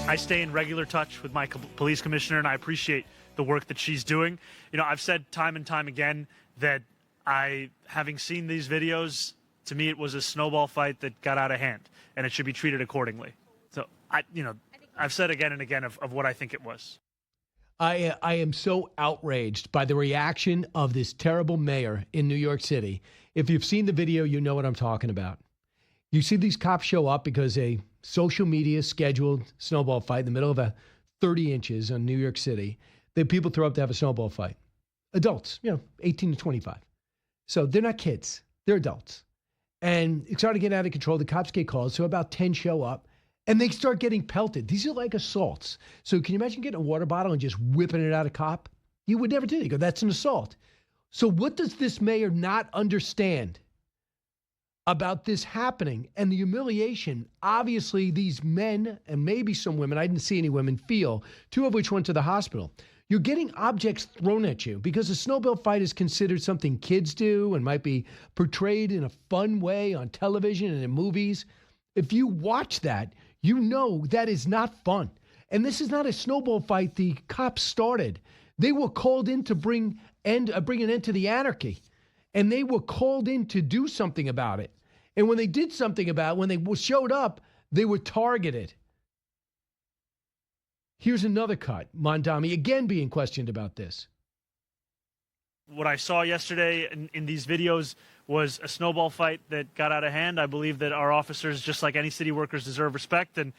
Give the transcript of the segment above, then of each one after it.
I stay in regular touch with my police commissioner, and I appreciate the work that she's doing. You know, I've said time and time again that having seen these videos, to me, it was a snowball fight that got out of hand, and it should be treated accordingly. So, I've said again and again of what I think it was. I am so outraged by the reaction of this terrible mayor in New York City. If you've seen the video, you know what I'm talking about. You see these cops show up because a social media scheduled snowball fight in the middle of a 30 inches in New York City. The people throw up to have a snowball fight. Adults, 18 to 25. So they're not kids. They're adults. And it started getting out of control. The cops get called. So about 10 show up. And they start getting pelted. These are like assaults. So can you imagine getting a water bottle and just whipping it at a cop? You would never do that. You go, that's an assault. So what does this mayor not understand about this happening and the humiliation? Obviously, these men and maybe some women, I didn't see any women, feel, two of which went to the hospital. You're getting objects thrown at you because a snowball fight is considered something kids do and might be portrayed in a fun way on television and in movies. If you watch that, you know that is not fun. And this is not a snowball fight the cops started. They were called in to bring an end to the anarchy. And they were called in to do something about it. And when they did something about it, when they showed up, they were targeted. Here's another cut. Mondami again being questioned about this. What I saw yesterday in these videos was a snowball fight that got out of hand. I believe that our officers, just like any city workers, deserve respect. And,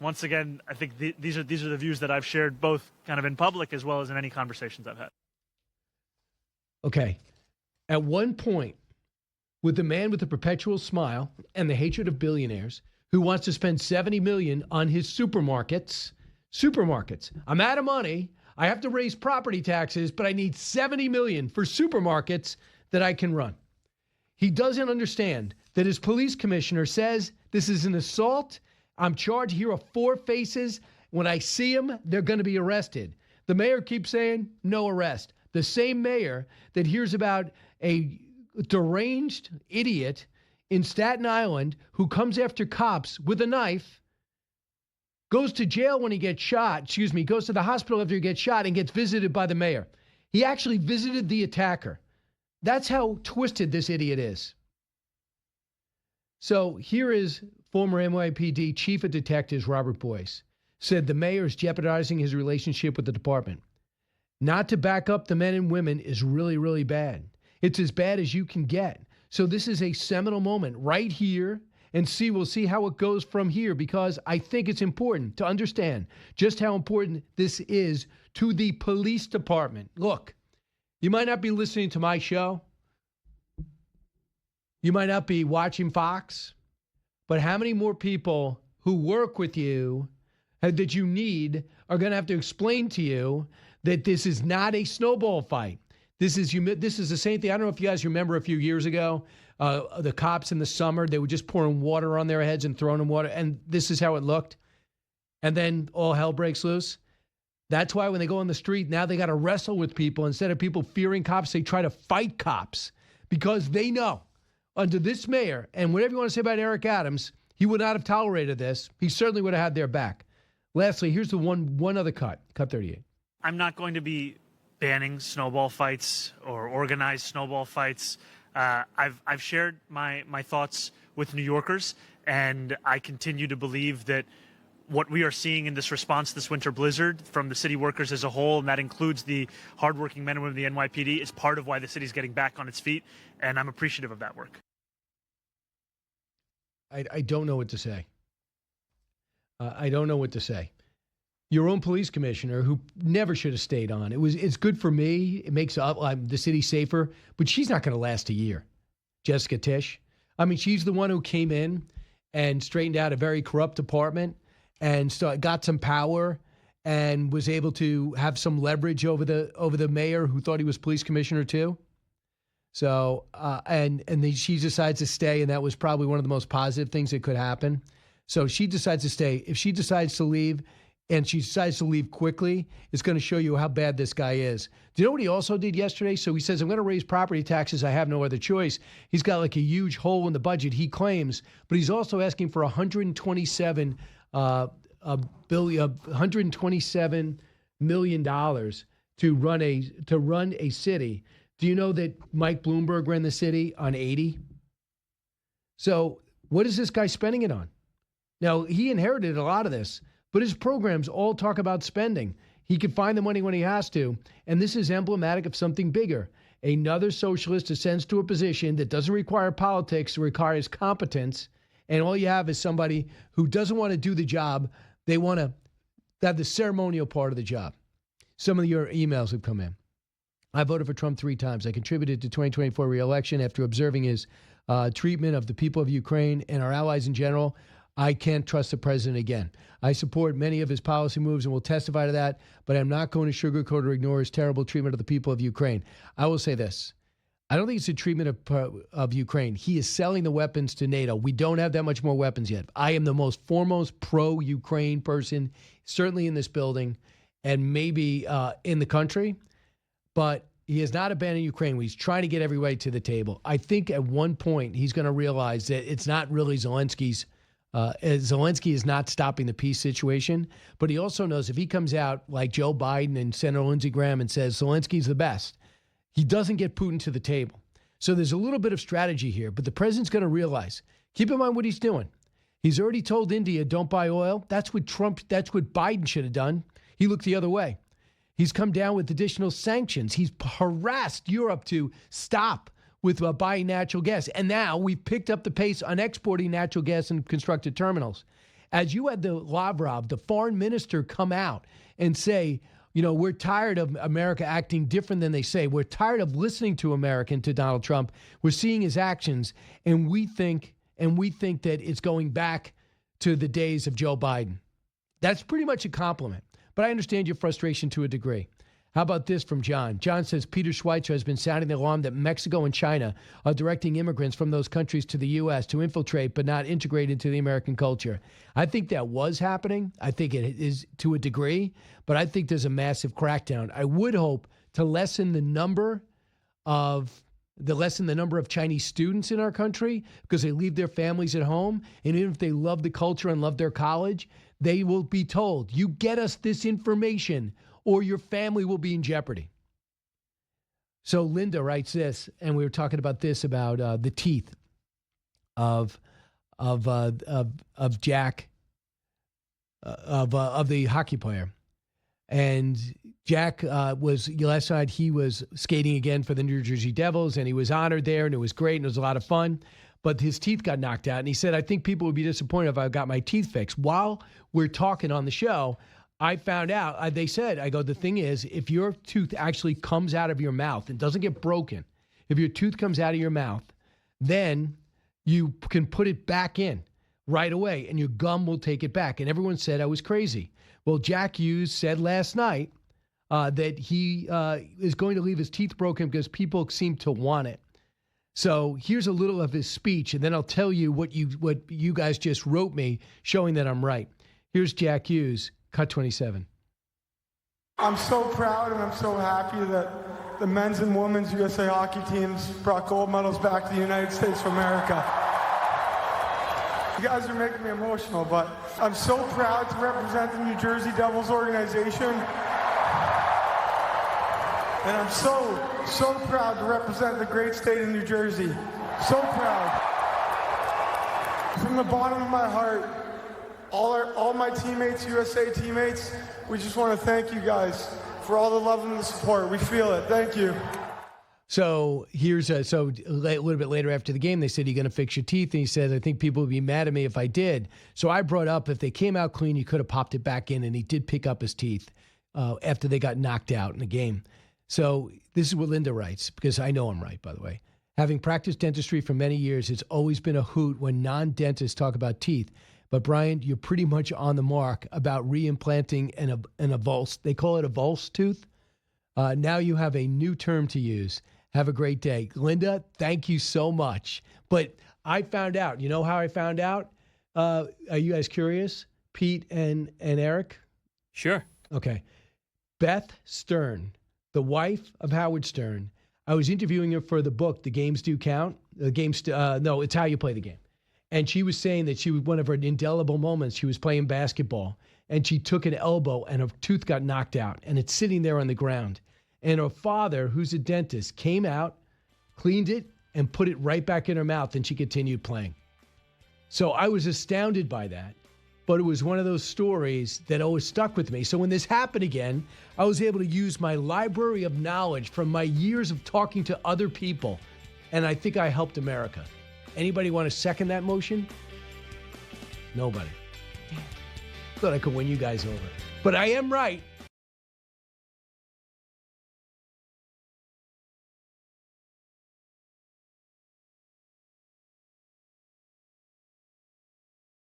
once again, I think these are the views that I've shared both kind of in public as well as in any conversations I've had. Okay. At one point, with the man with the perpetual smile and the hatred of billionaires who wants to spend $70 million on his supermarkets. I'm out of money. I have to raise property taxes, but I need $70 million for supermarkets that I can run. He doesn't understand that his police commissioner says this is an assault. I'm charged. Here are 4 faces. When I see them, they're going to be arrested. The mayor keeps saying no arrest. The same mayor that hears about a deranged idiot in Staten Island who comes after cops with a knife, goes to jail when he gets shot, goes to the hospital after he gets shot and gets visited by the mayor. He actually visited the attacker. That's how twisted this idiot is. So here is former NYPD Chief of Detectives Robert Boyce. Said the mayor is jeopardizing his relationship with the department. Not to back up the men and women is really, really bad. It's as bad as you can get. So this is a seminal moment right here, and we'll see how it goes from here, because I think it's important to understand just how important this is to the police department. Look, you might not be listening to my show. You might not be watching Fox, but how many more people who work with you that you need are going to have to explain to you that this is not a snowball fight? This is the same thing. I don't know if you guys remember a few years ago, the cops in the summer, they were just pouring water on their heads and throwing them water. And this is how it looked. And then all hell breaks loose. That's why when they go on the street, now they got to wrestle with people. Instead of people fearing cops, they try to fight cops because they know under this mayor, and whatever you want to say about Eric Adams, he would not have tolerated this. He certainly would have had their back. Lastly, here's the one other cut 38. I'm not going to be banning snowball fights or organized snowball fights. I've shared my thoughts with New Yorkers, and I continue to believe that what we are seeing in this response to this winter blizzard from the city workers as a whole, and that includes the hardworking men and women of the NYPD, is part of why the city's getting back on its feet, and I'm appreciative of that work. I don't know what to say. I don't know what to say. Your own police commissioner, who never should have stayed on. It's good for me. It makes the city safer, but she's not going to last a year. Jessica Tisch. I mean, she's the one who came in and straightened out a very corrupt department and got some power and was able to have some leverage over the mayor who thought he was police commissioner too. So and then she decides to stay, and that was probably one of the most positive things that could happen. So she decides to stay. If she decides to leave, and she decides to leave quickly, it's going to show you how bad this guy is. Do you know what he also did yesterday? So he says, I'm going to raise property taxes. I have no other choice. He's got like a huge hole in the budget, he claims, but he's also asking for 127 $127 million to run a city. Do you know that Mike Bloomberg ran the city on 80? So what is this guy spending it on? Now, he inherited a lot of this, but his programs all talk about spending. He can find the money when he has to, and this is emblematic of something bigger. Another socialist ascends to a position that doesn't require politics, it requires competence, and all you have is somebody who doesn't want to do the job. They want to have the ceremonial part of the job. Some of your emails have come in. I voted for Trump 3 times. I contributed to 2024 re-election after observing his treatment of the people of Ukraine and our allies in general. I can't trust the president again. I support many of his policy moves and will testify to that, but I'm not going to sugarcoat or ignore his terrible treatment of the people of Ukraine. I will say this. I don't think it's a treatment of Ukraine. He is selling the weapons to NATO. We don't have that much more weapons yet. I am the most foremost pro-Ukraine person, certainly in this building and maybe in the country, but he has not abandoned Ukraine. He's trying to get everybody to the table. I think at one point he's going to realize that it's not really Zelensky's. Zelensky is not stopping the peace situation, but he also knows if he comes out like Joe Biden and Senator Lindsey Graham and says Zelensky's the best, he doesn't get Putin to the table. So there's a little bit of strategy here, but the president's going to realize, keep in mind what he's doing. He's already told India, don't buy oil. That's what Biden should have done. He looked the other way. He's come down with additional sanctions. He's harassed Europe to stop with buying natural gas. And now we've picked up the pace on exporting natural gas in constructed terminals. As you had the Lavrov, the foreign minister, come out and say, you know, we're tired of America acting different than they say. We're tired of listening to to Donald Trump. We're seeing his actions, and we think that it's going back to the days of Joe Biden. That's pretty much a compliment. But I understand your frustration to a degree. How about this from John? John says Peter Schweitzer has been sounding the alarm that Mexico and China are directing immigrants from those countries to the U.S. to infiltrate but not integrate into the American culture. I think that was happening. I think it is to a degree, but I think there's a massive crackdown. I would hope to lessen the number of Chinese students in our country because they leave their families at home. And even if they love the culture and love their college, they will be told, you get us this information or your family will be in jeopardy. So Linda writes this, and we were talking about this, about the teeth of Jack, of the hockey player. And Jack was, last night he was skating again for the New Jersey Devils, and he was honored there, and it was great, and it was a lot of fun. But his teeth got knocked out, and he said, I think people would be disappointed if I got my teeth fixed. While we're talking on the show, I found out, they said, the thing is, if your tooth actually comes out of your mouth and doesn't get broken, if your tooth comes out of your mouth, then you can put it back in right away and your gum will take it back. And everyone said I was crazy. Well, Jack Hughes said last night that he is going to leave his teeth broken because people seem to want it. So here's a little of his speech, and then I'll tell you what you guys just wrote me showing that I'm right. Here's Jack Hughes. Cut 27. I'm so proud and I'm so happy that the men's and women's USA hockey teams brought gold medals back to the United States of America. You guys are making me emotional, but I'm so proud to represent the New Jersey Devils organization. And I'm so proud to represent the great state of New Jersey. So proud. From the bottom of my heart, all my teammates, USA teammates, we just want to thank you guys for all the love and the support. We feel it. Thank you. So here's a little bit later after the game, they said, you're going to fix your teeth. And he said, I think people would be mad at me if I did. So I brought up, if they came out clean, you could have popped it back in. And he did pick up his teeth after they got knocked out in the game. So this is what Linda writes, because I know I'm right, by the way. Having practiced dentistry for many years, it's always been a hoot when non-dentists talk about teeth. But Brian, you're pretty much on the mark about reimplanting an avulsed, they call it a avulsed tooth. Now you have a new term to use. Have a great day. Linda, thank you so much. But I found out, you know how I found out? Are you guys curious? Pete and Eric? Sure. Okay. Beth Stern, the wife of Howard Stern. I was interviewing her for the book, The Games Do Count. No, it's How You Play the Game. And she was saying that one of her indelible moments, she was playing basketball and she took an elbow and her tooth got knocked out, and it's sitting there on the ground. And her father, who's a dentist, came out, cleaned it, and put it right back in her mouth, and she continued playing. So I was astounded by that, but it was one of those stories that always stuck with me. So when this happened again, I was able to use my library of knowledge from my years of talking to other people, and I think I helped America. Anybody want to second that motion? Nobody. Thought I could win you guys over. But I am right.